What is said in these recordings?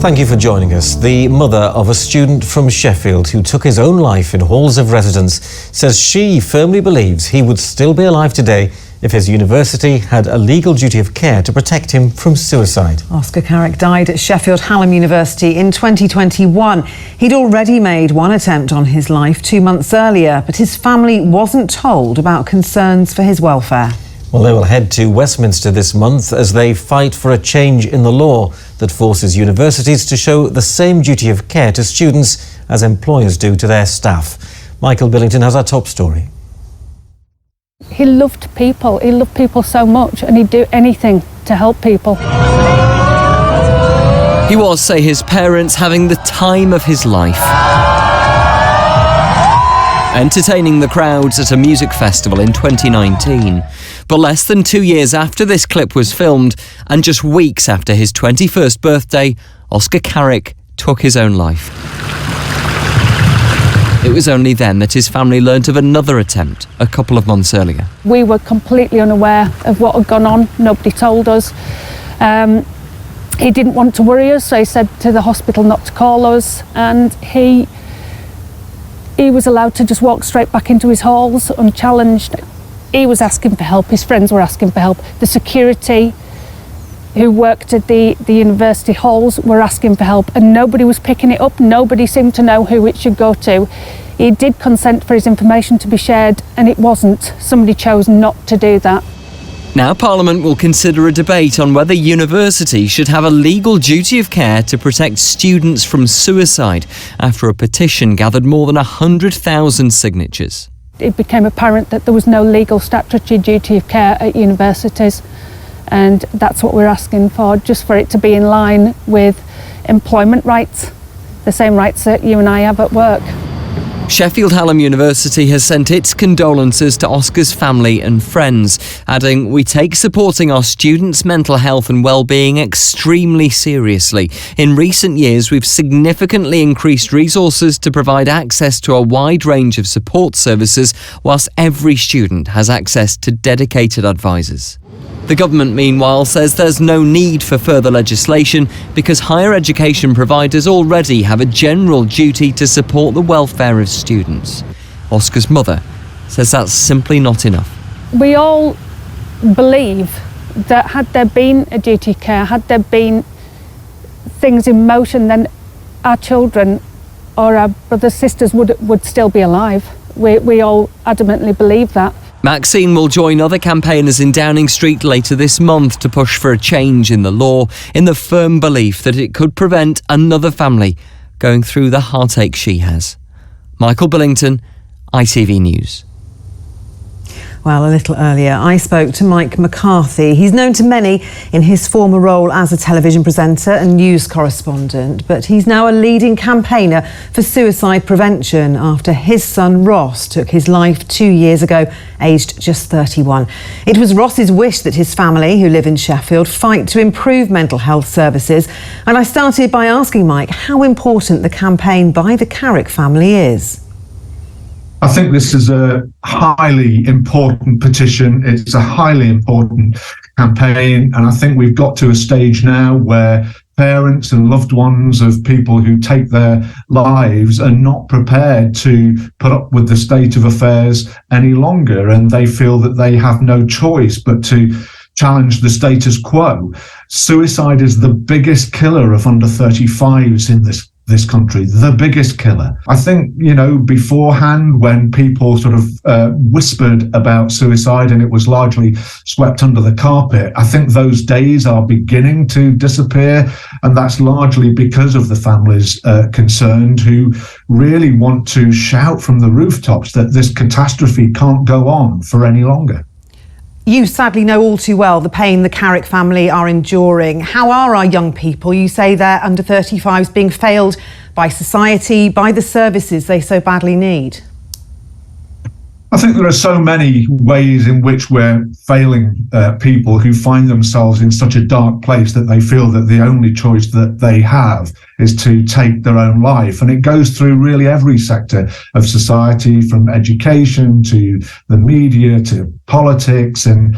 Thank you for joining us. The mother of a student from Sheffield who took his own life in halls of residence says she firmly believes he would still be alive today if his university had a legal duty of care to protect him from suicide. Oscar Carrick died at Sheffield Hallam University in 2021. He'd already made one attempt on his life 2 months earlier, but his family wasn't told about concerns for his welfare. Well, they will head to Westminster this month as they fight for a change in the law that forces universities to show the same duty of care to students as employers do to their staff. Michael Billington has our top story. He loved people. He loved people so much, and he'd do anything to help people. He was, say his parents, having the time of his life. Entertaining the crowds at a music festival in 2019. But less than 2 years after this clip was filmed, and just weeks after his 21st birthday, Oscar Carrick took his own life. It was only then that his family learnt of another attempt a couple of months earlier. We were completely unaware of what had gone on. Nobody told us. He didn't want to worry us, so he said to the hospital not to call us, and he was allowed to just walk straight back into his halls unchallenged. He was asking for help, his friends were asking for help, the security who worked at the university halls were asking for help, and nobody was picking it up. Nobody seemed to know who it should go to. He did consent for his information to be shared, and it wasn't. Somebody chose not to do that. Now Parliament will consider a debate on whether universities should have a legal duty of care to protect students from suicide after a petition gathered more than 100,000 signatures. It became apparent that there was no legal statutory duty of care at universities, and that's what we're asking for, just for it to be in line with employment rights, the same rights that you and I have at work. Sheffield Hallam University has sent its condolences to Oscar's family and friends, adding, "We take supporting our students' mental health and well-being extremely seriously. In recent years, we've significantly increased resources to provide access to a wide range of support services, whilst every student has access to dedicated advisors." The government, meanwhile, says there's no need for further legislation because higher education providers already have a general duty to support the welfare of students. Oscar's mother says that's simply not enough. We all believe that had there been a duty of care, had there been things in motion, then our children or our brothers, sisters would still be alive. We all adamantly believe that. Maxine will join other campaigners in Downing Street later this month to push for a change in the law, in the firm belief that it could prevent another family going through the heartache she has. Michael Billington, ITV News. Well, a little earlier, I spoke to Mike McCarthy. He's known to many in his former role as a television presenter and news correspondent, but he's now a leading campaigner for suicide prevention after his son Ross took his life 2 years ago, aged just 31. It was Ross's wish that his family, who live in Sheffield, fight to improve mental health services. And I started by asking Mike how important the campaign by the Carrick family is. I think this is a highly important petition. It's a highly important campaign. And I think we've got to a stage now where parents and loved ones of people who take their lives are not prepared to put up with the state of affairs any longer. And they feel that they have no choice but to challenge the status quo. Suicide is the biggest killer of under 35s in this country, the biggest killer. I think, beforehand when people sort of whispered about suicide and it was largely swept under the carpet, I think those days are beginning to disappear. And that's largely because of the families concerned who really want to shout from the rooftops that this catastrophe can't go on for any longer. You sadly know all too well the pain the Carrick family are enduring. How are our young people, you say they're under 35s, being failed by society, by the services they so badly need? I think there are so many ways in which we're failing people who find themselves in such a dark place that they feel that the only choice that they have is to take their own life. And it goes through really every sector of society, from education to the media to politics, and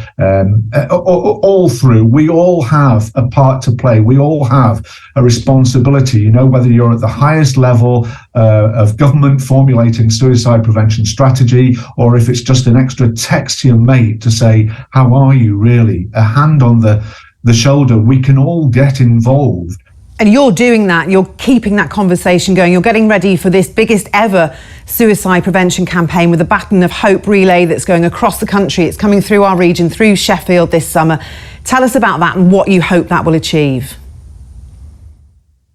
all through. We all have a part to play. We all have a responsibility, you know, whether you're at the highest level of government formulating suicide prevention strategy, or if it's just an extra text to your mate to say, how are you really? A hand on the shoulder. We can all get involved. And you're doing that, you're keeping that conversation going, you're getting ready for this biggest ever suicide prevention campaign with a Baton of Hope relay that's going across the country. It's coming through our region, through Sheffield this summer. Tell us about that and what you hope that will achieve.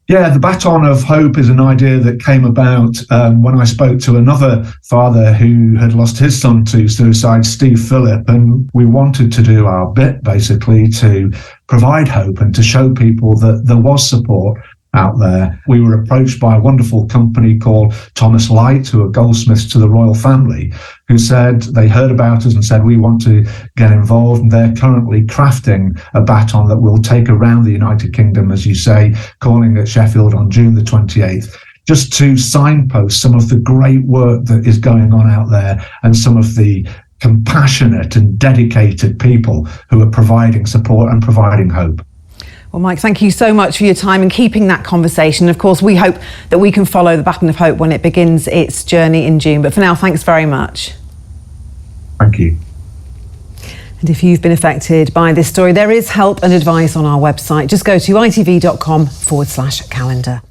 Yeah, the Baton of Hope is an idea that came about when I spoke to another father who had lost his son to suicide, Steve Phillip, and we wanted to do our bit basically to provide hope and to show people that there was support out there. We were approached by a wonderful company called Thomas Light, who are goldsmiths to the royal family, who said they heard about us and said, we want to get involved. And they're currently crafting a baton that will take around the United Kingdom, as you say, calling at Sheffield on June the 28th, just to signpost some of the great work that is going on out there and some of the compassionate and dedicated people who are providing support and providing hope. Well, Mike, thank you so much for your time and keeping that conversation. Of course, we hope that we can follow the Baton of Hope when it begins its journey in June. But for now, thanks very much. Thank you. And if you've been affected by this story, there is help and advice on our website. Just go to itv.com/calendar.